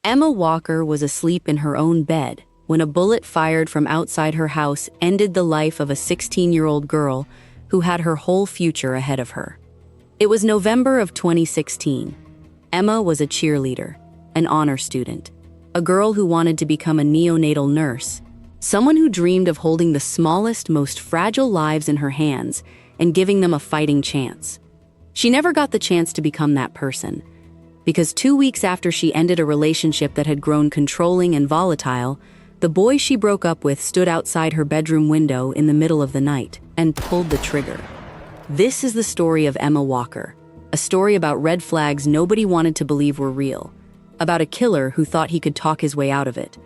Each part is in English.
Emma Walker was asleep in her own bed when a bullet fired from outside her house ended the life of a 16-year-old girl who had her whole future ahead of her. It was November of 2016. Emma was a cheerleader, an honor student, a girl who wanted to become a neonatal nurse, someone who dreamed of holding the smallest, most fragile lives in her hands and giving them a fighting chance. She never got the chance to become that person, because 2 weeks after she ended a relationship that had grown controlling and volatile, the boy she broke up with stood outside her bedroom window in the middle of the night and pulled the trigger. This is the story of Emma Walker, a story about red flags nobody wanted to believe were real, about a killer who thought he could talk his way out of it,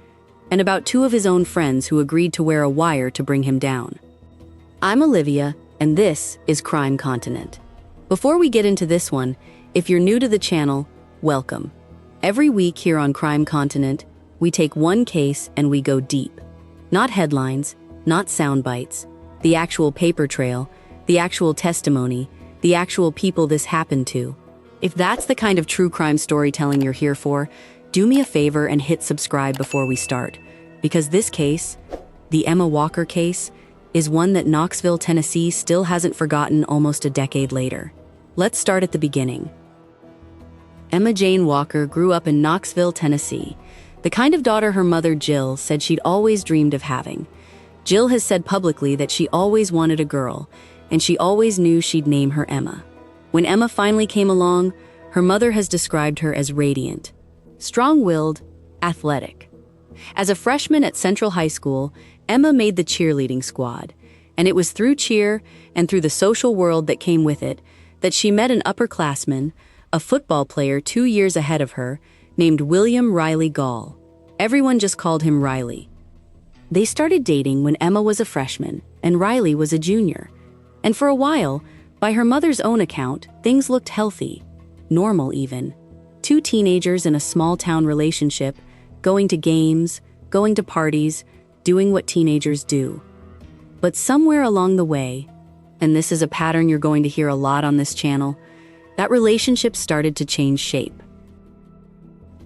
and about 2 of his own friends who agreed to wear a wire to bring him down. I'm Olivia, and this is Crime Continent. Before we get into this one, if you're new to the channel, welcome. Every week here on Crime Continent, we take one case and we go deep. Not headlines, not sound bites, the actual paper trail, the actual testimony, the actual people this happened to. If that's the kind of true crime storytelling you're here for, do me a favor and hit subscribe before we start, because this case, the Emma Walker case, is one that Knoxville, Tennessee still hasn't forgotten almost a decade later. Let's start at the beginning. Emma Jane Walker grew up in Knoxville, Tennessee, the kind of daughter her mother Jill said she'd always dreamed of having. Jill has said publicly that she always wanted a girl, and she always knew she'd name her Emma. When Emma finally came along, her mother has described her as radiant, strong-willed, athletic. As a freshman at Central High School, Emma made the cheerleading squad, and it was through cheer and through the social world that came with it that she met an upperclassman, a football player 2 years ahead of her, named William Riley Gaul. Everyone just called him Riley. They started dating when Emma was a freshman and Riley was a junior. And for a while, by her mother's own account, things looked healthy, normal even. 2 teenagers in a small-town relationship, going to games, going to parties, doing what teenagers do. But somewhere along the way, and this is a pattern you're going to hear a lot on this channel, that relationship started to change shape.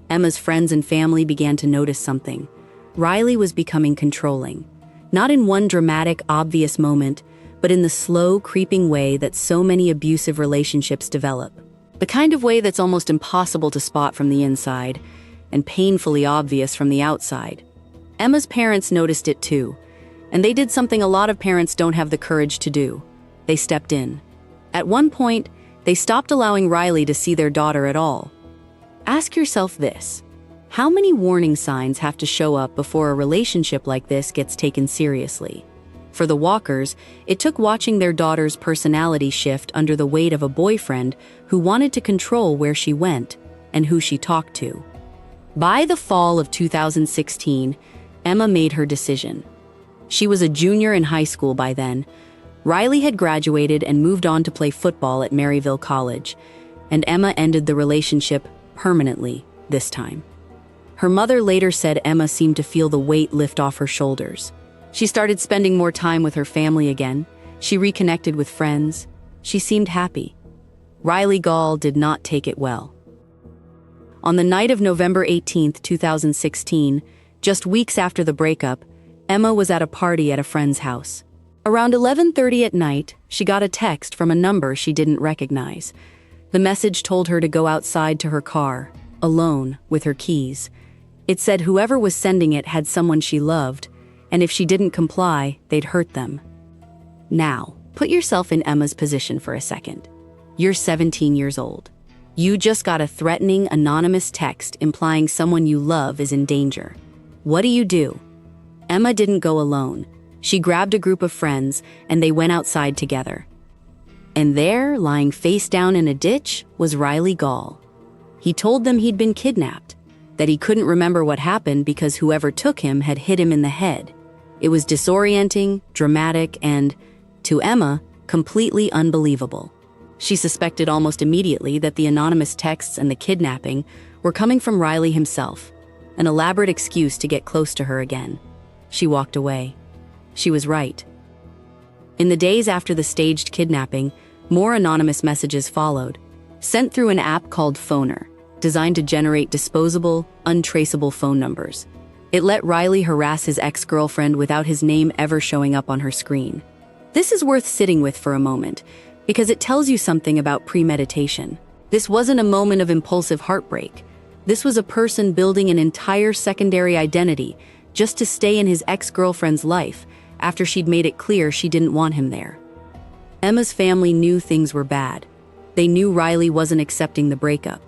Emma's friends and family began to notice something. Riley was becoming controlling, not in one dramatic, obvious moment, but in the slow, creeping way that so many abusive relationships develop. The kind of way that's almost impossible to spot from the inside and painfully obvious from the outside. Emma's parents noticed it too, and they did something a lot of parents don't have the courage to do. They stepped in. At one point, they stopped allowing Riley to see their daughter at all. Ask yourself this: how many warning signs have to show up before a relationship like this gets taken seriously? For the Walkers, it took watching their daughter's personality shift under the weight of a boyfriend who wanted to control where she went and who she talked to. By the fall of 2016, Emma made her decision. She was a junior in high school by then. Riley had graduated and moved on to play football at Maryville College, and Emma ended the relationship permanently this time. Her mother later said Emma seemed to feel the weight lift off her shoulders. She started spending more time with her family again. She reconnected with friends. She seemed happy. Riley Gaul did not take it well. On the night of November 18, 2016, just weeks after the breakup, Emma was at a party at a friend's house. Around 11:30 at night, she got a text from a number she didn't recognize. The message told her to go outside to her car, alone, with her keys. It said whoever was sending it had someone she loved, and if she didn't comply, they'd hurt them. Now, put yourself in Emma's position for a second. You're 17 years old. You just got a threatening, anonymous text implying someone you love is in danger. What do? Emma didn't go alone. She grabbed a group of friends, and they went outside together. And there, lying face down in a ditch, was Riley Gaul. He told them he'd been kidnapped, that he couldn't remember what happened because whoever took him had hit him in the head. It was disorienting, dramatic, and, to Emma, completely unbelievable. She suspected almost immediately that the anonymous texts and the kidnapping were coming from Riley himself, an elaborate excuse to get close to her again. She walked away. She was right. In the days after the staged kidnapping, more anonymous messages followed, sent through an app called Phoner, designed to generate disposable, untraceable phone numbers. It let Riley harass his ex-girlfriend without his name ever showing up on her screen. This is worth sitting with for a moment, because it tells you something about premeditation. This wasn't a moment of impulsive heartbreak. This was a person building an entire secondary identity just to stay in his ex-girlfriend's life after she'd made it clear she didn't want him there. Emma's family knew things were bad. They knew Riley wasn't accepting the breakup.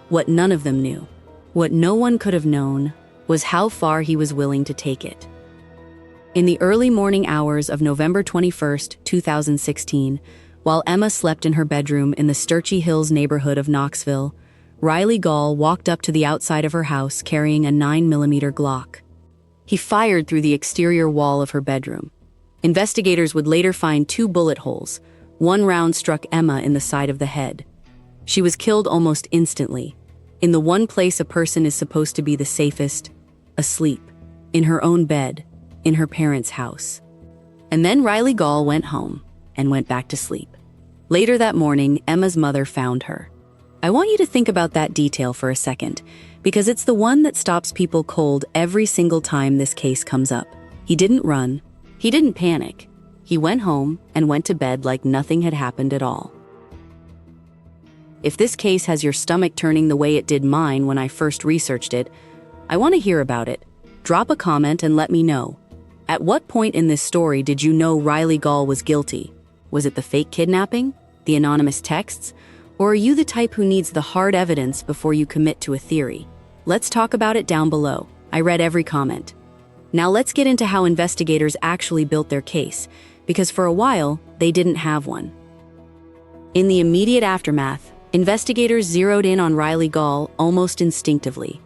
What none of them knew, what no one could have known, was how far he was willing to take it. In the early morning hours of November 21st, 2016, while Emma slept in her bedroom in the Sturchy Hills neighborhood of Knoxville, Riley Gaul walked up to the outside of her house carrying a 9mm Glock. He fired through the exterior wall of her bedroom. Investigators would later find 2 bullet holes. One round struck Emma in the side of the head. She was killed almost instantly, in the one place a person is supposed to be the safest, asleep, in her own bed, in her parents' house. And then Riley Gaul went home and went back to sleep. Later that morning, Emma's mother found her. I want you to think about that detail for a second, because it's the one that stops people cold every single time this case comes up. He didn't run. He didn't panic. He went home and went to bed like nothing had happened at all. If this case has your stomach turning the way it did mine when I first researched it, I want to hear about it. Drop a comment and let me know. At what point in this story did you know Riley Gaul was guilty? Was it the fake kidnapping? The anonymous texts? Or are you the type who needs the hard evidence before you commit to a theory? Let's talk about it down below. I read every comment. Now let's get into how investigators actually built their case, because for a while, they didn't have one. In the immediate aftermath, investigators zeroed in on Riley Gaul almost instinctively.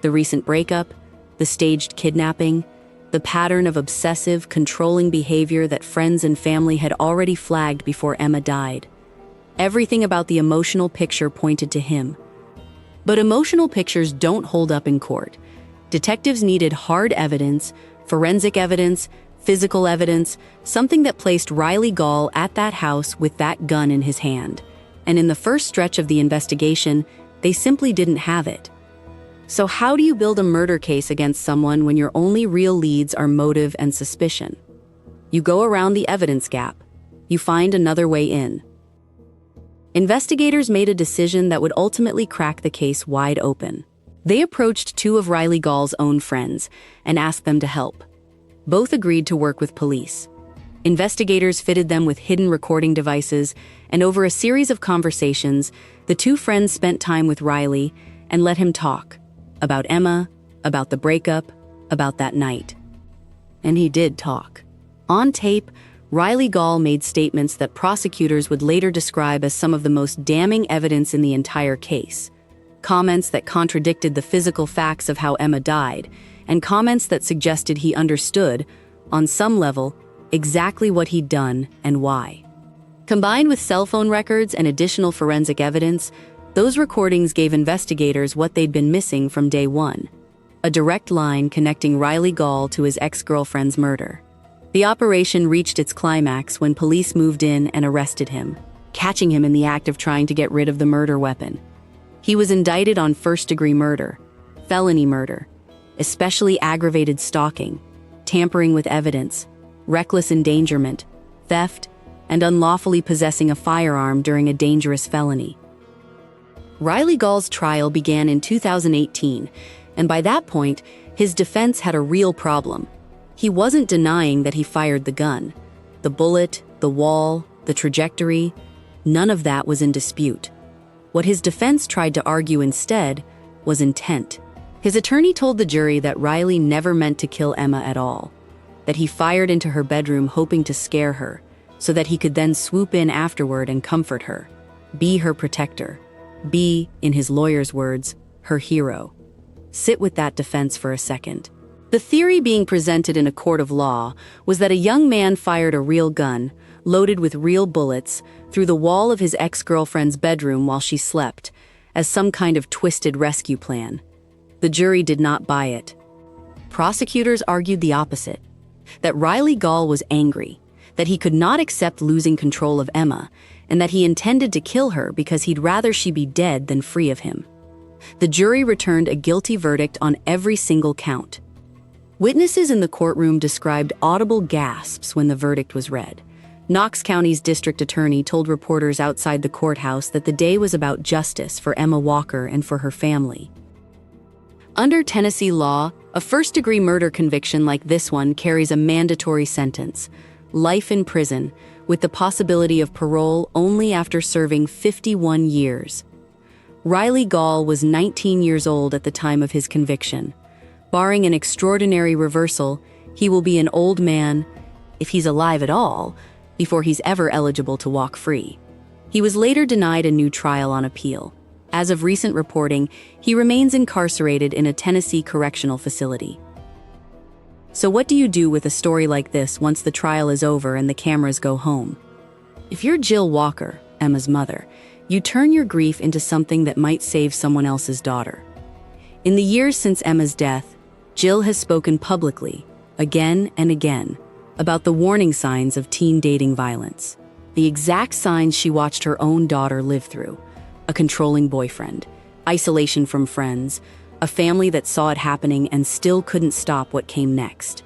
The recent breakup, the staged kidnapping, the pattern of obsessive, controlling behavior that friends and family had already flagged before Emma died. Everything about the emotional picture pointed to him. But emotional pictures don't hold up in court. Detectives needed hard evidence, forensic evidence, physical evidence, something that placed Riley Gaul at that house with that gun in his hand. And in the first stretch of the investigation, they simply didn't have it. So how do you build a murder case against someone when your only real leads are motive and suspicion? You go around the evidence gap. You find another way in. Investigators made a decision that would ultimately crack the case wide open. They approached 2 of Riley Gaul's own friends and asked them to help. Both agreed to work with police. Investigators fitted them with hidden recording devices, and over a series of conversations, the 2 friends spent time with Riley and let him talk about Emma, about the breakup, about that night. And he did talk. On tape, Riley Gaul made statements that prosecutors would later describe as some of the most damning evidence in the entire case. Comments that contradicted the physical facts of how Emma died, and comments that suggested he understood, on some level, exactly what he'd done and why. Combined with cell phone records and additional forensic evidence, those recordings gave investigators what they'd been missing from day one: a direct line connecting Riley Gaul to his ex-girlfriend's murder. The operation reached its climax when police moved in and arrested him, catching him in the act of trying to get rid of the murder weapon. He was indicted on first-degree murder, felony murder, especially aggravated stalking, tampering with evidence, reckless endangerment, theft, and unlawfully possessing a firearm during a dangerous felony. Riley Gaul's trial began in 2018, and by that point, his defense had a real problem. He wasn't denying that he fired the gun. The bullet, the wall, the trajectory, none of that was in dispute. What his defense tried to argue instead was intent. His attorney told the jury that Riley never meant to kill Emma at all, that he fired into her bedroom hoping to scare her, so that he could then swoop in afterward and comfort her, be her protector, be, in his lawyer's words, her hero. Sit with that defense for a second. The theory being presented in a court of law was that a young man fired a real gun, loaded with real bullets, through the wall of his ex-girlfriend's bedroom while she slept, as some kind of twisted rescue plan. The jury did not buy it. Prosecutors argued the opposite, that Riley Gaul was angry, that he could not accept losing control of Emma, and that he intended to kill her because he'd rather she be dead than free of him. The jury returned a guilty verdict on every single count. Witnesses in the courtroom described audible gasps when the verdict was read. Knox County's district attorney told reporters outside the courthouse that the day was about justice for Emma Walker and for her family. Under Tennessee law, a first-degree murder conviction like this one carries a mandatory sentence, life in prison, with the possibility of parole only after serving 51 years. Riley Gaul was 19 years old at the time of his conviction. Barring an extraordinary reversal, he will be an old man, if he's alive at all, before he's ever eligible to walk free. He was later denied a new trial on appeal. As of recent reporting, he remains incarcerated in a Tennessee correctional facility. So what do you do with a story like this once the trial is over and the cameras go home? If you're Jill Walker, Emma's mother, you turn your grief into something that might save someone else's daughter. In the years since Emma's death, Jill has spoken publicly, again and again, about the warning signs of teen dating violence. The exact signs she watched her own daughter live through: a controlling boyfriend, isolation from friends, a family that saw it happening and still couldn't stop what came next.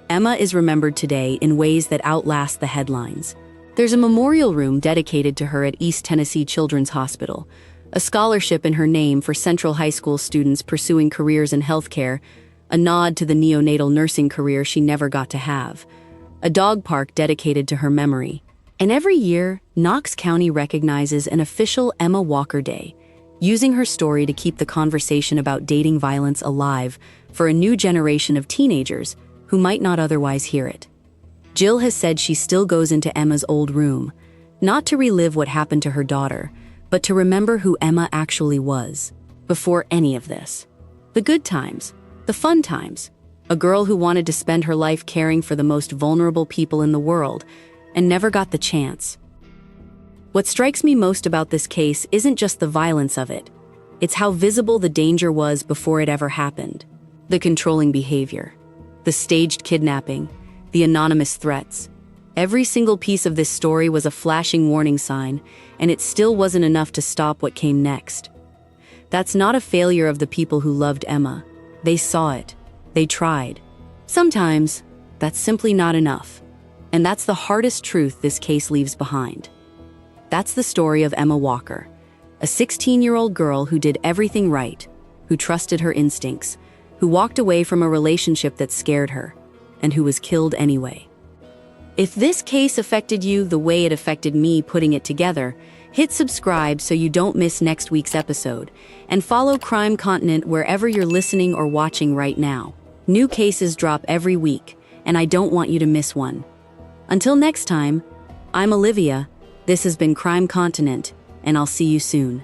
Emma is remembered today in ways that outlast the headlines. There's a memorial room dedicated to her at East Tennessee Children's Hospital, a scholarship in her name for Central High School students pursuing careers in healthcare, a nod to the neonatal nursing career she never got to have, a dog park dedicated to her memory. And every year, Knox County recognizes an official Emma Walker Day, using her story to keep the conversation about dating violence alive for a new generation of teenagers who might not otherwise hear it. Jill has said she still goes into Emma's old room, not to relive what happened to her daughter, but to remember who Emma actually was, before any of this. The good times, the fun times, a girl who wanted to spend her life caring for the most vulnerable people in the world, and never got the chance. What strikes me most about this case isn't just the violence of it, it's how visible the danger was before it ever happened. The controlling behavior, the staged kidnapping, the anonymous threats. Every single piece of this story was a flashing warning sign, and it still wasn't enough to stop what came next. That's not a failure of the people who loved Emma. They saw it. They tried. Sometimes, that's simply not enough. And that's the hardest truth this case leaves behind. That's the story of Emma Walker, a 16-year-old girl who did everything right, who trusted her instincts, who walked away from a relationship that scared her, and who was killed anyway. If this case affected you the way it affected me putting it together, hit subscribe so you don't miss next week's episode, and follow Crime Continent wherever you're listening or watching right now. New cases drop every week, and I don't want you to miss one. Until next time, I'm Olivia, this has been Crime Continent, and I'll see you soon.